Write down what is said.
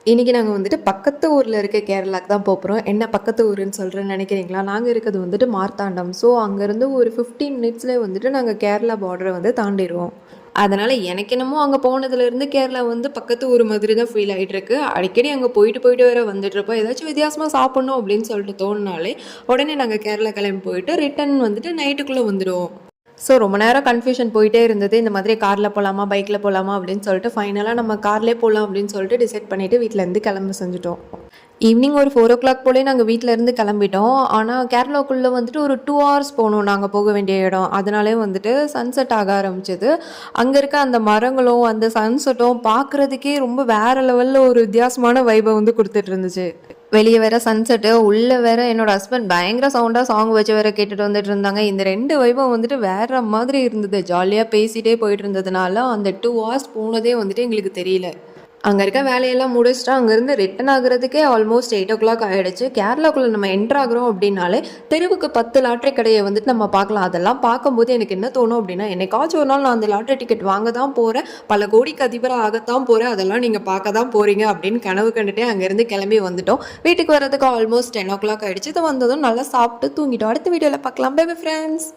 இன்றைக்கி நாங்கள் வந்துட்டு பக்கத்து ஊரில் இருக்க கேரளாக்கு தான் போகிறோம். என்ன பக்கத்து ஊருன்னு சொல்கிறேன்னு நினைக்கிறீங்களா? நாங்கள் இருக்கிறது வந்துட்டு மார்த்தாண்டம். ஸோ அங்கேருந்து ஒரு 15 மினிட்ஸ்லேயே வந்துட்டு நாங்கள் கேரளா பார்டரை வந்து தாண்டிடுவோம். அதனால் எனக்கு என்னமோ அங்கே போனதுலேருந்து கேரளா வந்து பக்கத்து ஊர் மாதிரி தான் ஃபீல் ஆகிட்டுருக்கு. அடிக்கடி அங்கே போயிட்டு போயிட்டு வேறு வந்துட்டுருப்போம். ஏதாச்சும் வித்தியாசமாக சாப்பிட்ணும் அப்படின்னு சொல்லிட்டு தோணுனாலே உடனே நாங்கள் கேரளா கிளம்பி போயிட்டு ரிட்டன் வந்துட்டு நைட்டுக்குள்ளே வந்துடுவோம். ஸோ ரொம்ப நேரம் கன்ஃபியூஷன் போயிட்டே இருந்தது. இந்த மாதிரி காரில் போகலாமா, பைக்கில் போகலாமா அப்படின்னு சொல்லிட்டு ஃபைனலாக நம்ம கார்லேயே போகலாம் அப்படின்னு சொல்லிட்டு டிசைட் பண்ணிவிட்டு வீட்டிலேருந்து கிளம்ப செஞ்சுட்டோம். ஈவினிங் ஒரு 4:00 போலே நாங்கள் வீட்டிலேருந்து கிளம்பிட்டோம். ஆனால் கேரளாக்குள்ளே வந்துட்டு ஒரு 2 ஹவர்ஸ் போகணும் நாங்கள் போக வேண்டிய இடம். அதனாலே வந்துட்டு சன்செட் ஆக ஆரம்பிச்சது. அங்கே இருக்க அந்த மரங்களும் அந்த சன்செட்டும் பார்க்குறதுக்கே ரொம்ப வேறு லெவலில் ஒரு வித்தியாசமான வைபை வந்து கொடுத்துட்டு இருந்துச்சு. வெளியே வேற சன்செட்டு, உள்ளே வேற என்னோட ஹஸ்பண்ட் பயங்கர சவுண்டாக சாங் வச்சு வேற கேட்டுட்டு வந்துட்டு இருந்தாங்க. இந்த 2 வைபம் வந்துட்டு வேற மாதிரி இருந்தது. ஜாலியாக பேசிகிட்டே போயிட்டு இருந்ததுனால அந்த 2 ஹவர்ஸ் போனதே வந்துட்டு எங்களுக்கு தெரியல. அங்கே இருக்க வேலையெல்லாம் முடிச்சுட்டு அங்கேருந்து ரிட்டன் ஆகுறதுக்கே ஆல்மோஸ்ட் 8:00 ஆகிடுச்சு. கேரளாக்குள்ளே நம்ம என்ட்ரு ஆகிறோம் அப்படின்னாலே தெருவுக்கு 10 லாட்ரி கடையை வந்துட்டு நம்ம பார்க்கலாம். அதெல்லாம் பார்க்கும்போது எனக்கு என்ன தோணும் அப்படின்னா, என்னைக்காச்சும் ஒரு நாள் நான் அந்த லாட்ரி டிக்கெட் வாங்க தான் போகிறேன், பல கோடிக்கு அதிபராக ஆகத்தான் போகிறேன், அதெல்லாம் நீங்கள் பார்க்க தான் போகிறீங்க அப்படின்னு கனவு கண்டுட்டே அங்கேருந்து கிளம்பி வந்துட்டோம். வீட்டுக்கு வர்றதுக்கு ஆல்மோஸ்ட் 10:00 ஆகிடுச்சு. இது வந்ததும் நல்லா சாப்பிட்டு தூங்கிட்டோம். அடுத்த வீடியோவில் பார்க்கலாம். Bye bye friends.